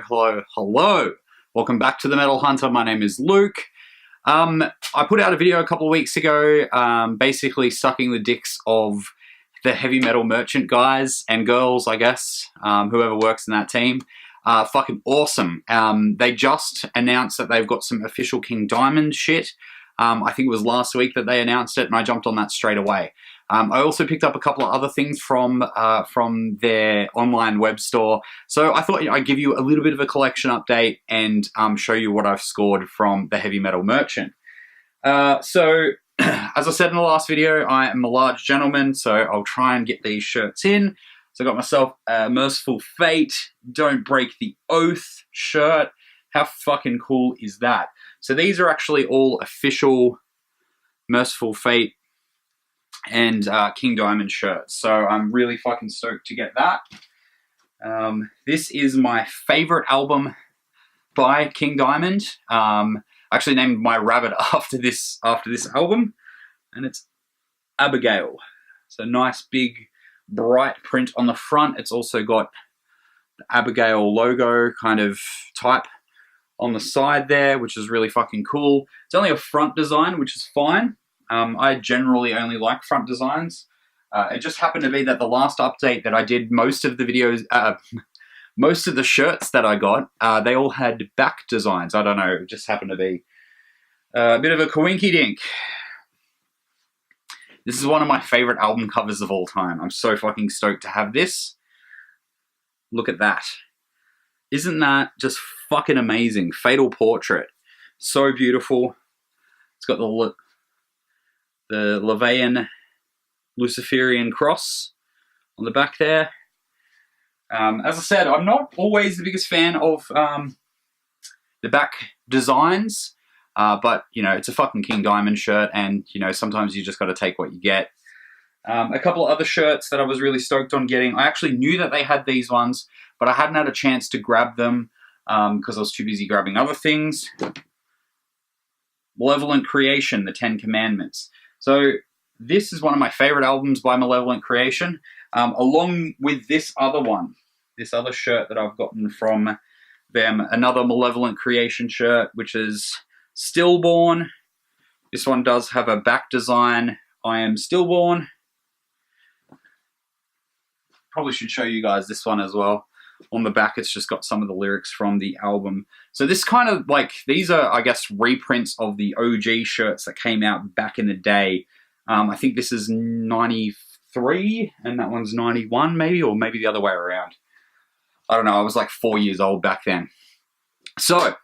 hello. Welcome back to the Metal Hunter. My name is Luke. I put out a video a couple of weeks ago, basically sucking the dicks of the heavy metal merchant guys and girls, I guess, whoever works in that team. Fucking awesome. They just announced that they've got some official King Diamond shit. I think it was last week that they announced it, and I jumped on that straight away. I also picked up a couple of other things from their online web store. So I thought I'd give you a little bit of a collection update and show you what I've scored from the Heavy Metal Merchant. So as I said in the last video, I am a large gentleman, so I'll try and get these shirts in. So I got myself a Merciful Fate, Don't Break the Oath shirt. How fucking cool is that? So these are actually all official Merciful Fate and King Diamond shirts. So I'm really fucking stoked to get that. This is my favorite album by King Diamond. I actually named my rabbit after this album, and it's Abigail. So nice big bright print on the front. It's also got the Abigail logo kind of type on the side there, which is really fucking cool. It's only a front design, which is fine. I generally only like front designs. It just happened to be that the last update that I did, most of the videos, most of the shirts that I got, they all had back designs. I don't know, it just happened to be a bit of a coinky-dink. This is one of my favorite album covers of all time. I'm so fucking stoked to have this. Look at that. Isn't that just fucking amazing? Fatal Portrait. So beautiful. It's got the Levian Luciferian cross on the back there. As I said, I'm not always the biggest fan of the back designs, but, you know, it's a fucking King Diamond shirt, and, you know, sometimes you just got to take what you get. A couple of other shirts that I was really stoked on getting. I actually knew that they had these ones, but I hadn't had a chance to grab them because I was too busy grabbing other things. Malevolent Creation, The Ten Commandments. So this is one of my favorite albums by Malevolent Creation, along with this other one, this other shirt that I've gotten from them, another Malevolent Creation shirt, which is Stillborn. This one does have a back design, I am stillborn. Probably should show you guys this one as well. On the back, it's just got some of the lyrics from the album. So this kind of, like, these are, I guess, reprints of the OG shirts that came out back in the day. I think this is 93, and that one's 91, maybe, or maybe the other way around. I don't know, I was like 4 years old back then. So,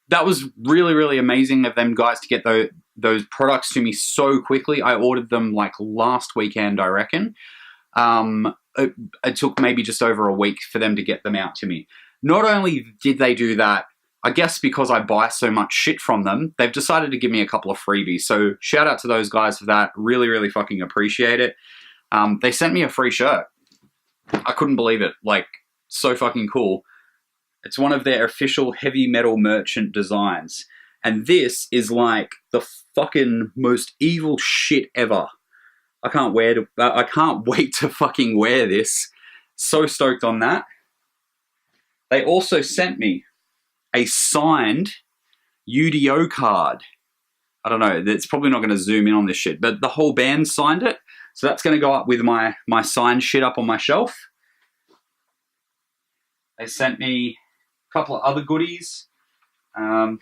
that was really, really amazing of them guys to get those products to me so quickly. I ordered them, like, last weekend, I reckon. It took maybe just over a week for them to get them out to me. Not only did they do that, I guess because I buy so much shit from them, they've decided to give me a couple of freebies. So shout out to those guys for that. Really, really fucking appreciate it. They sent me a free shirt. I couldn't believe it. Like, so fucking cool. It's one of their official Heavy Metal Merchant designs. And this is like the fucking most evil shit ever. I can't wait to fucking wear this. So stoked on that. They also sent me a signed UDO card. I don't know, it's probably not going to zoom in on this shit, but the whole band signed it. So that's going to go up with my signed shit up on my shelf. They sent me a couple of other goodies. Heavy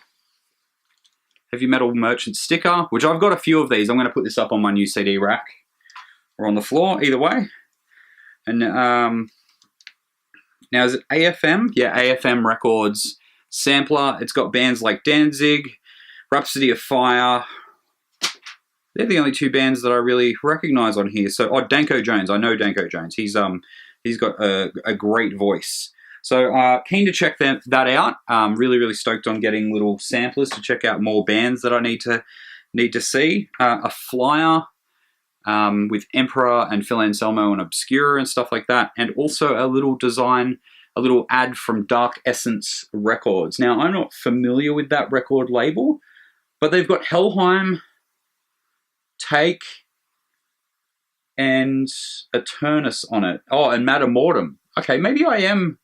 Metal Merchant sticker, which I've got a few of these. I'm going to put this up on my new CD rack. Or on the floor, either way. And now is it AFM? Yeah, AFM Records sampler. It's got bands like Danzig, Rhapsody of Fire. They're the only two bands that I really recognize on here. So, Danko Jones. I know Danko Jones. He's got a great voice. So keen to check that out. Really, really stoked on getting little samplers to check out more bands that I need to see. A flyer. With Emperor and Phil Anselmo and Obscura and stuff like that, and also a little design, a little ad from Dark Essence Records. Now, I'm not familiar with that record label, but they've got Helheim, Take, and Eternus on it. Oh, and Madamortem. Okay, maybe I am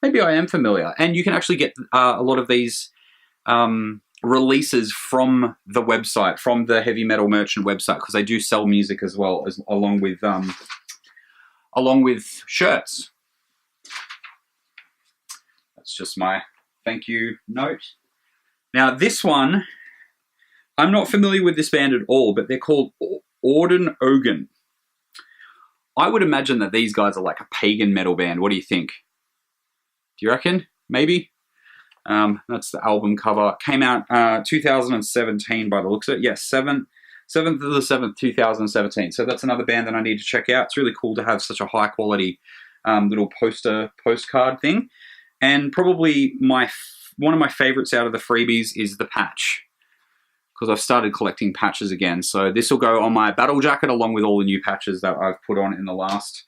maybe I am familiar. And you can actually get a lot of these releases from the website, from the Heavy Metal Merchant website, because they do sell music as well, as along with shirts. That's just my thank you note. Now this one, I'm not familiar with this band at all, but they're called Orden Ogan. I would imagine that these guys are like a pagan metal band. What do you think? Do you reckon? Maybe? That's the album cover. Came out 2017 by the looks of it. Yes, 7th of the 7th, 2017. So that's another band that I need to check out. It's really cool to have such a high quality little postcard thing. And probably one of my favorites out of the freebies is the patch, because I've started collecting patches again. So this will go on my battle jacket along with all the new patches that I've put on in the last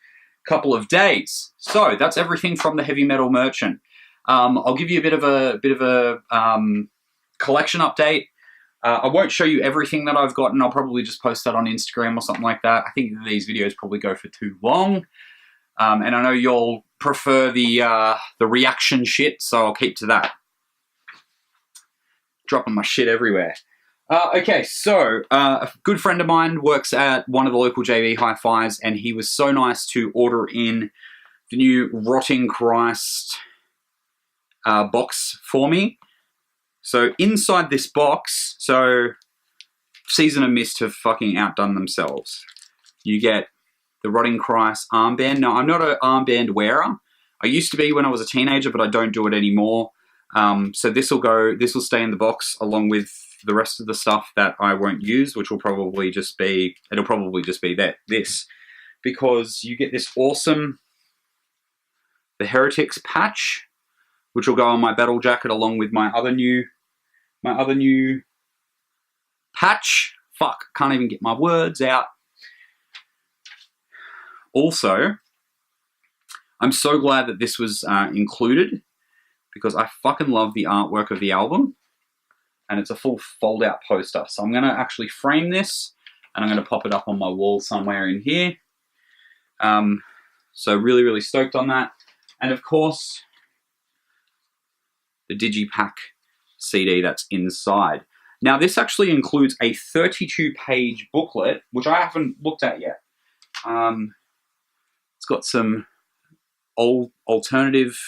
couple of days. So that's everything from the Heavy Metal Merchant. I'll give you a bit of a collection update. I won't show you everything that I've gotten. I'll probably just post that on Instagram or something like that. I think these videos probably go for too long. And I know you'll prefer the reaction shit, so I'll keep to that. Dropping my shit everywhere. Okay, so a good friend of mine works at one of the local JV Hi-Fis, and he was so nice to order in the new Rotting Christ box for me. So inside this box, so Season of Mist have fucking outdone themselves. You get the Rotting Christ armband. Now, I'm not an armband wearer. I used to be when I was a teenager, but I don't do it anymore. So this will stay in the box along with the rest of the stuff that I won't use, which will probably just be, this, because you get this awesome, the Heretics patch, which will go on my battle jacket along with my other new patch. Fuck, can't even get my words out. Also, I'm so glad that this was included, because I fucking love the artwork of the album. And it's a full fold-out poster. So I'm going to actually frame this, and I'm going to pop it up on my wall somewhere in here. So really, really stoked on that. And of course, the Digipack CD that's inside. Now, this actually includes a 32-page booklet, which I haven't looked at yet. It's got some alternative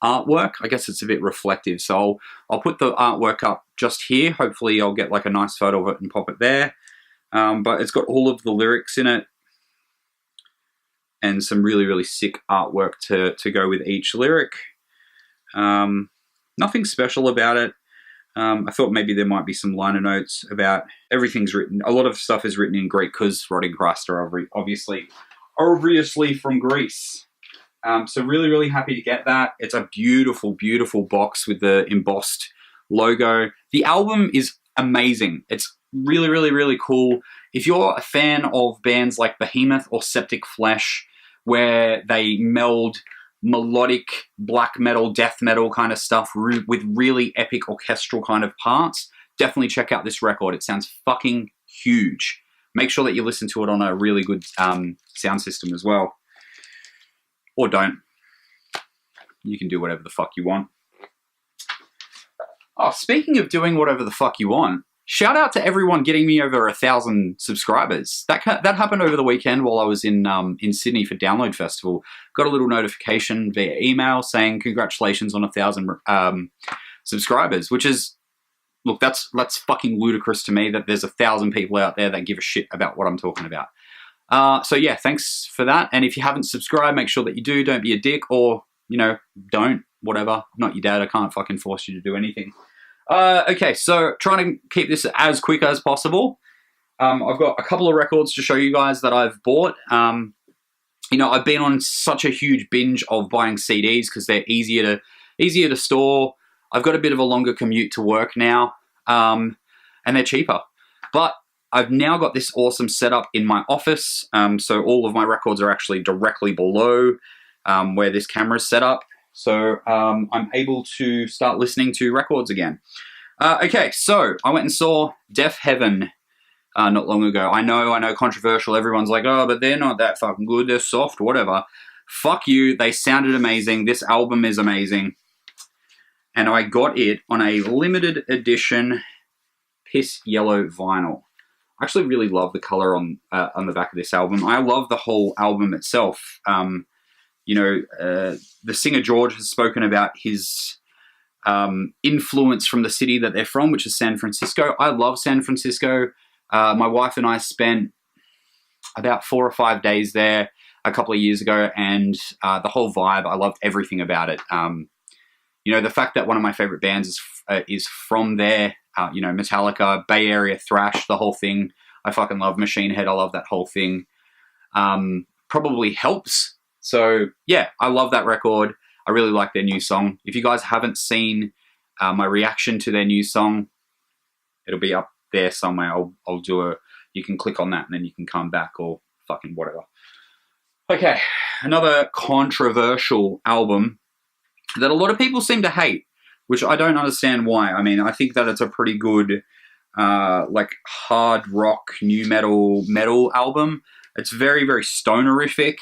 artwork. I guess it's a bit reflective, so I'll put the artwork up just here. Hopefully I'll get like a nice photo of it and pop it there. But it's got all of the lyrics in it and some really, really sick artwork to go with each lyric. Nothing special about it. I thought maybe there might be some liner notes about everything's written. A lot of stuff is written in Greek because Rotting Christ are obviously from Greece. So really, really happy to get that. It's a beautiful, beautiful box with the embossed logo. The album is amazing. It's really, really, really cool. If you're a fan of bands like Behemoth or Septic Flesh, where they meld melodic black metal, death metal kind of stuff with really epic orchestral kind of parts, definitely check out this record. It sounds fucking huge. Make sure that you listen to it on a really good sound system as well. Or don't. You can do whatever the fuck you want. Oh, speaking of doing whatever the fuck you want, shout out to everyone getting me over 1,000 subscribers. That happened over the weekend while I was in Sydney for Download Festival. Got a little notification via email saying congratulations on 1,000 subscribers, which is, look, that's fucking ludicrous to me that there's 1,000 people out there that give a shit about what I'm talking about. So yeah, thanks for that. And if you haven't subscribed, make sure that you do. Don't be a dick, or, you know, don't, whatever. I'm not your dad. I can't fucking force you to do anything. Okay, so trying to keep this as quick as possible. I've got a couple of records to show you guys that I've bought. You know, I've been on such a huge binge of buying CDs because they're easier to store. I've got a bit of a longer commute to work now, and they're cheaper. But I've now got this awesome setup in my office, so all of my records are actually directly below where this camera is set up. So I'm able to start listening to records again. Okay, so I went and saw Deaf Heaven not long ago. I know, controversial. Everyone's like, oh, but they're not that fucking good. They're soft, whatever. fuck you. They sounded amazing. This album is amazing. And I got it on a limited edition piss yellow vinyl. I actually really love the color on the back of this album. I love the whole album itself. You know, the singer George has spoken about his influence from the city that they're from, which is San Francisco. I love San Francisco. My wife and I spent about 4 or 5 days there a couple of years ago, and the whole vibe, I loved everything about it. You know, the fact that one of my favorite bands is from there, you know, Metallica, Bay Area thrash, the whole thing. I fucking love Machine Head. I love that whole thing. Probably helps. So yeah, I love that record. I really like their new song. If you guys haven't seen my reaction to their new song, it'll be up there somewhere. I'll do you can click on that and then you can come back or fucking whatever. Okay, another controversial album that a lot of people seem to hate, which I don't understand why. I mean, I think that it's a pretty good, like, hard rock, new metal album. It's very, very stonerific.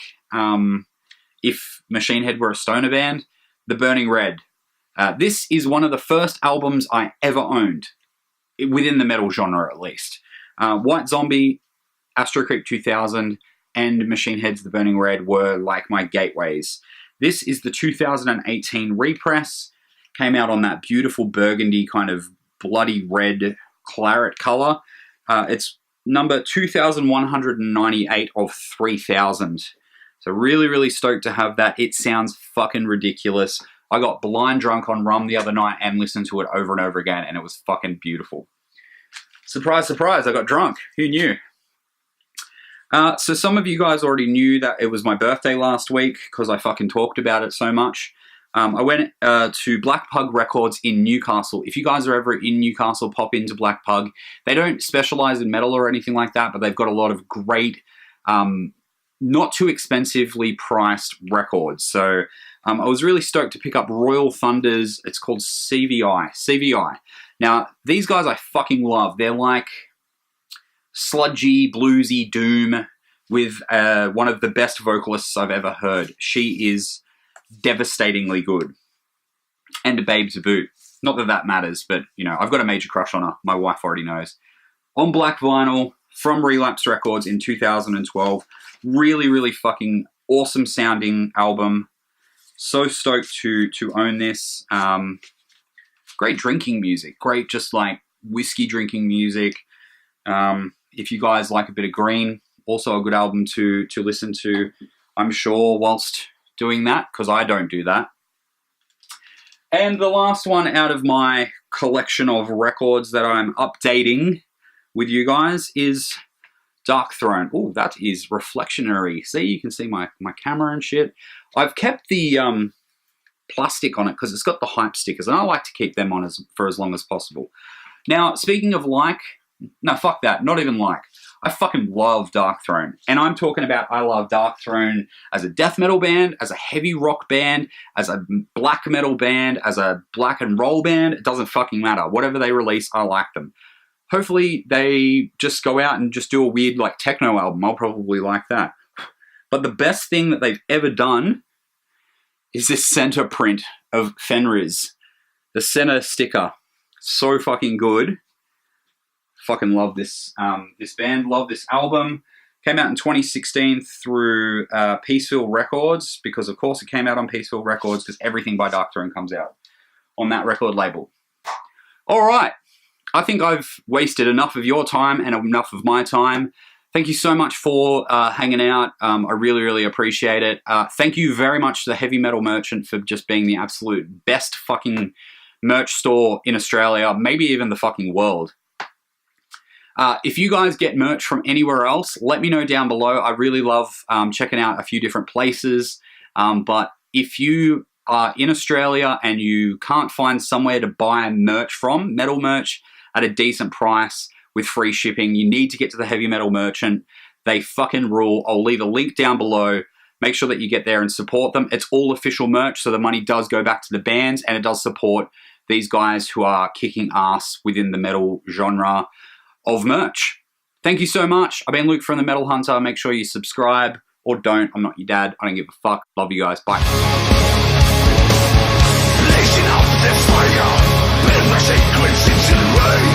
If Machine Head were a stoner band, The Burning Red. This is one of the first albums I ever owned, within the metal genre at least. White Zombie, Astro Creep 2000, and Machine Head's The Burning Red were like my gateways. This is the 2018 repress. Came out on that beautiful burgundy kind of bloody red claret color. It's number 2198 of 3000. So really, really stoked to have that. It sounds fucking ridiculous. I got blind drunk on rum the other night and listened to it over and over again, and it was fucking beautiful. Surprise, surprise, I got drunk. Who knew? So some of you guys already knew that it was my birthday last week because I fucking talked about it so much. I went to Black Pug Records in Newcastle. If you guys are ever in Newcastle, pop into Black Pug. They don't specialize in metal or anything like that, but they've got a lot of great, not too expensively priced records. So I was really stoked to pick up Royal Thunder's, it's called CVI. Now, these guys I fucking love. They're like sludgy, bluesy doom with one of the best vocalists I've ever heard. She is devastatingly good. And a babe to boot. Not that that matters, but, you know, I've got a major crush on her. My wife already knows. On black vinyl from Relapse Records in 2012. Really, really fucking awesome sounding album. So stoked to own this. Great drinking music. Great just like whiskey drinking music. If you guys like a bit of Green, also a good album to listen to, I'm sure, whilst doing that, because I don't do that. And the last one out of my collection of records that I'm updating with you guys is Dark Throne. Oh, that is reflectionary. See, you can see my camera and shit. I've kept the plastic on it because it's got the hype stickers, and I like to keep them on for as long as possible. Now, speaking of no, fuck that, not even I fucking love Dark Throne. And I'm talking about I love Dark Throne as a death metal band, as a heavy rock band, as a black metal band, as a black and roll band. It doesn't fucking matter. Whatever they release, I like them. Hopefully they just go out and just do a weird like techno album. I'll probably like that. But the best thing that they've ever done is this center print of Fenriz. The center sticker. So fucking good. Fucking love this this band, love this album. Came out in 2016 through Peaceville Records, because of course it came out on Peaceville Records, because everything by Dark Throne comes out on that record label. All right, I think I've wasted enough of your time and enough of my time. Thank you so much for hanging out. I really, really appreciate it. Thank you very much to the Heavy Metal Merchant for just being the absolute best fucking merch store in Australia, maybe even the fucking world. If you guys get merch from anywhere else, let me know down below. I really love checking out a few different places. But if you are in Australia and you can't find somewhere to buy merch from, metal merch at a decent price with free shipping, you need to get to the Heavy Metal Merchant. They fucking rule. I'll leave a link down below. Make sure that you get there and support them. It's all official merch, so the money does go back to the bands, and it does support these guys who are kicking ass within the metal genre of merch. Thank you so much. I've been Luke from The Metal Hunter. Make sure you subscribe, or don't. I'm not your dad. I don't give a fuck. Love you guys. Bye. Blazing up the fire, build my secrets into the rain.